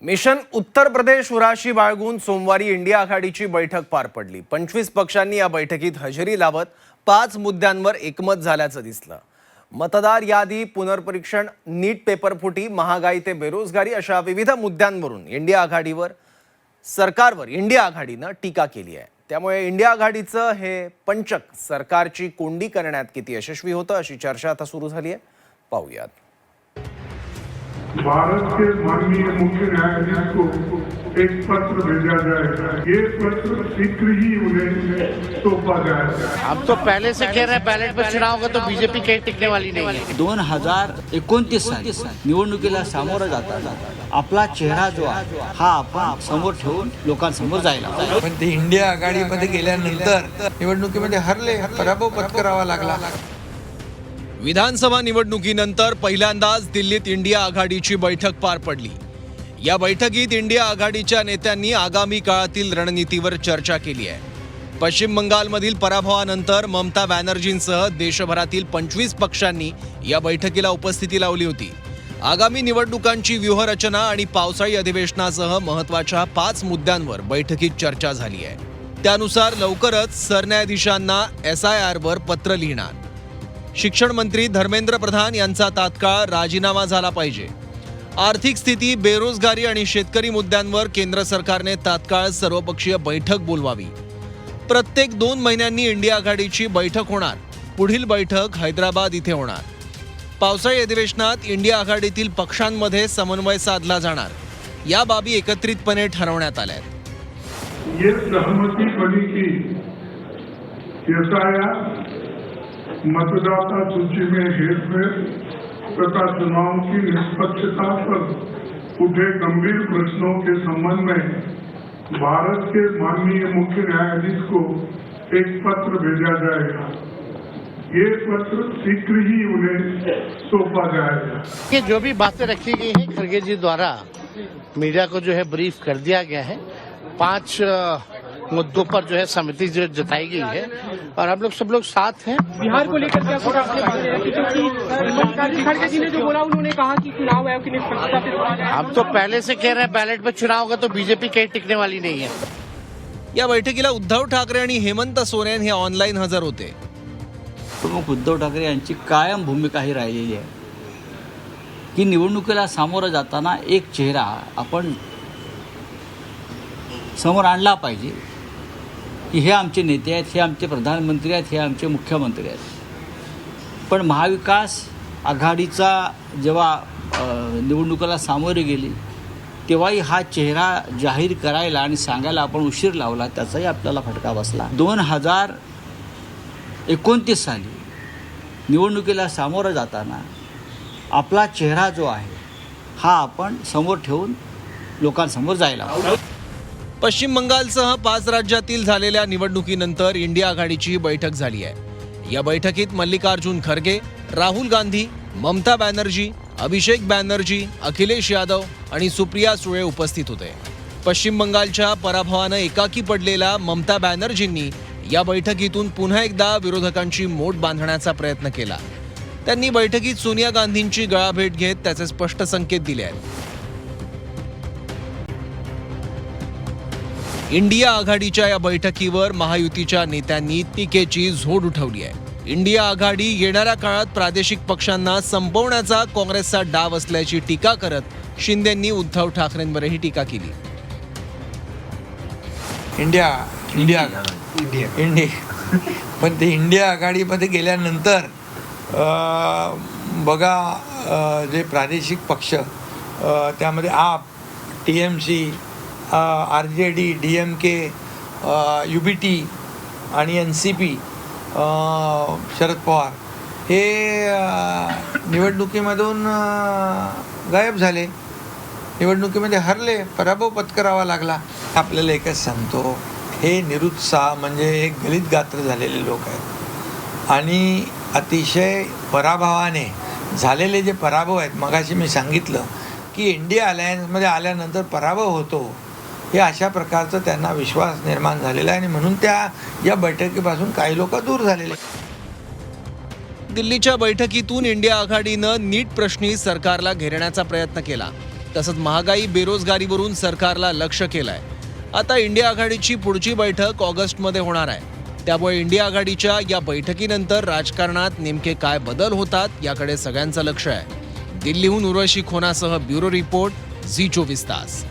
Mission Uttar Pradesh उराशी बाळगून सोमवारी India आघाडीची बैठक पार पडली। 25 पक्षांनी या बैठकीत हजेरी लावत 5 मुद्द्यांवर एकमत झाल्याचं दिसलं। मतदार यादी, पुनर्परीक्षण, नीट पेपरफुटी, महागाई ते बेरोजगारी अशा विविध मुद्द्यांवरून सरकारवर इंडिया आघाडीनं टीका केली आहे। त्यामुळे इंडिया आघाडीचं हे पंचक सरकारची कोंडी करण्यात किती यशस्वी होतं अशी चर्चा आता सुरू झाली आहे। पाहूयात। भारत के माननीय मुख्य न्यायाधीश को एक पत्र भेजा जाएगा। ये पत्र शीघ्र ही उन्हें सौंपा जाएगा। हम तो पहले से कह रहे हैं बैलेट पर चुनाव होगा तो बीजेपी कहीं टिकने वाली नहीं है। 2029 साली निवडणुकीला सामोरं जाताना आपला चेहरा जो आहे हा आपण समोर ठेवून लोकांसमोर जायला। पण ते इंडिया आघाडीमध्ये गेल्यानंतर निवडणुकीमध्ये हरले, पराभव पत्करावा लागला। विधानसभा निवडणुकीनंतर पहिल्यांदाच दिल्लीत इंडिया आघाडीची बैठक पार पडली। या बैठकीत इंडिया आघाडीच्या नेत्यांनी आगामी काळातील रणनीतीवर चर्चा केली आहे। पश्चिम बंगालमधील पराभवानंतर ममता बॅनर्जींसह देशभरातील 25 पक्षांनी या बैठकीला उपस्थिती लावली होती। आगामी निवडणुकांची व्यूहरचना आणि पावसाळी अधिवेशनासह महत्त्वाच्या 5 मुद्द्यांवर बैठकीत चर्चा झाली आहे। त्यानुसार लवकरच सरन्यायाधीशांना SIRवर पत्र लिहिणार। शिक्षण मंत्री धर्मेंद्र प्रधान यांचा तात्काळ राजीनामा झाला पाहिजे। आर्थिक स्थिती, बेरोजगारी आणि शेतकरी मुद्द्यांवर केंद्र सरकारने तात्काळ सर्वपक्षीय बैठक बोलवावी। प्रत्येक 2 महिन्यांनी इंडिया आघाडीची बैठक होणार। पुढील बैठक हैदराबाद इथे होणार। पावसाळी अधिवेशनात इंडिया आघाडीतील पक्षांमध्ये समन्वय साधला जाणार। या बाबी एकत्रितपणे ठरवण्यात आल्या आहेत। ये सहमति बनी कि SIR, मतदाता सूची में हेरफेर तथा चुनाव की निष्पक्षता पर उठे गंभीर प्रश्नों के संबंध में भारत के माननीय मुख्य न्यायाधीश को एक पत्र भेजा जाएगा। ये पत्र शीघ्र ही उन्हें सौंपा जाएगा। ये जो भी बातें रखी गई हैं खड़गे जी द्वारा मीडिया को जो है ब्रीफ कर दिया गया है। 5 मुद्दों पर जो है समिति जो जताई गई है और हम लोग सब लोग साथ हैं। बिहार को लेकर क्या थोड़ा अपने बात रखी, क्योंकि मल्लिकार्जुन खड़गे जी ने जो बोला उन्होंने कहा कि चुनाव आयोग की निष्पक्षता से सवाल है। हम तो पहले से कह रहे हैं बैलेट पर चुनाव होगा तो बीजेपी कहीं टिकने वाली नहीं है। या बैठकीला उद्धव ठाकरे आणि हेमंत सोरेन हे ऑनलाईन हजर होते। प्रमुख उद्धव ठाकरे यांची कायम भूमिका ही राहिलेली आहे की निवडणुकीला सामोरं जाताना एक चेहरा आपण समोर आणला पाहिजे की हे आमचे नेते आहेत, हे आमचे प्रधानमंत्री आहेत, हे आमचे मुख्यमंत्री आहेत। पण महाविकास आघाडीचा जेव्हा निवडणुकीला सामोरे गेली तेव्हाही हा चेहरा जाहीर करायला आणि सांगायला आपण उशीर लावला, त्याचाही आपल्याला फटका बसला। 2029 साली निवडणुकीला सामोरं जाताना आपला चेहरा जो आहे हा आपण समोर ठेवून लोकांसमोर जायला हवा। पश्चिम बंगालसह 5 राज्यातील झालेल्या निवडणुकीनंतर इंडिया आघाडीची बैठक झाली आहे। या बैठकीत मल्लिकार्जुन खरगे, राहुल गांधी, ममता बॅनर्जी, अभिषेक बॅनर्जी, अखिलेश यादव आणि सुप्रिया सुळे उपस्थित होते। पश्चिम बंगालच्या पराभवानं एकाकी पडलेल्या ममता बॅनर्जींनी या बैठकीतून पुन्हा एकदा विरोधकांची मोठ बांधण्याचा प्रयत्न केला। त्यांनी बैठकीत सोनिया गांधींची गळाभेट घेत त्याचे स्पष्ट संकेत दिले आहेत। इंडिया आघाडीच्या या बैठकीवर महायुतीच्या नेत्यांनी टीकेची झोड उठवली आहे। इंडिया आघाडी येणाऱ्या काळात प्रादेशिक पक्षांना संपवण्याचा काँग्रेसचा डाव असल्याची टीका करत शिंदेंनी उद्धव ठाकरेंवरही टीका केली। पण ते इंडिया आघाडीमध्ये गेल्यानंतर बघा जे प्रादेशिक पक्ष त्यामध्ये आप, TMC, RJD, DMK, UBT आणि NCP, शरद पवार हे निवडणुकीमधून गायब झाले, निवडणुकीमध्ये हरले, पराभव पत्करावा लागला। आपल्याला एकच सांगतो, हे निरुत्साह म्हणजे एक गलित गात्र झालेले लोक आहेत आणि अतिशय पराभवाने झालेले जे पराभव आहेत, मगाशी मी सांगितलं की इंडिया अलायन्समध्ये आल्यानंतर पराभव होतो, हे अशा प्रकारचं त्यांना विश्वास निर्माण झालेला आहे आणि म्हणून या बैठकीपासून काही लोक दूर झालेले। दिल्लीच्या बैठकीतून इंडिया आघाडीनं नीट प्रश्नी सरकारला घेरण्याचा प्रयत्न केला। तसंच महागाई बेरोजगारीवरून सरकारला लक्ष केलंय. आता इंडिया आघाडीची पुढची बैठक ऑगस्टमध्ये होणार आहे. त्यामुळे इंडिया आघाडीच्या या बैठकीनंतर राजकारणात नेमके काय बदल होतात याकडे सगळ्यांचं लक्ष आहे. दिल्लीहून उर्वशी खोनासह ब्युरो रिपोर्ट, झी 24 तास.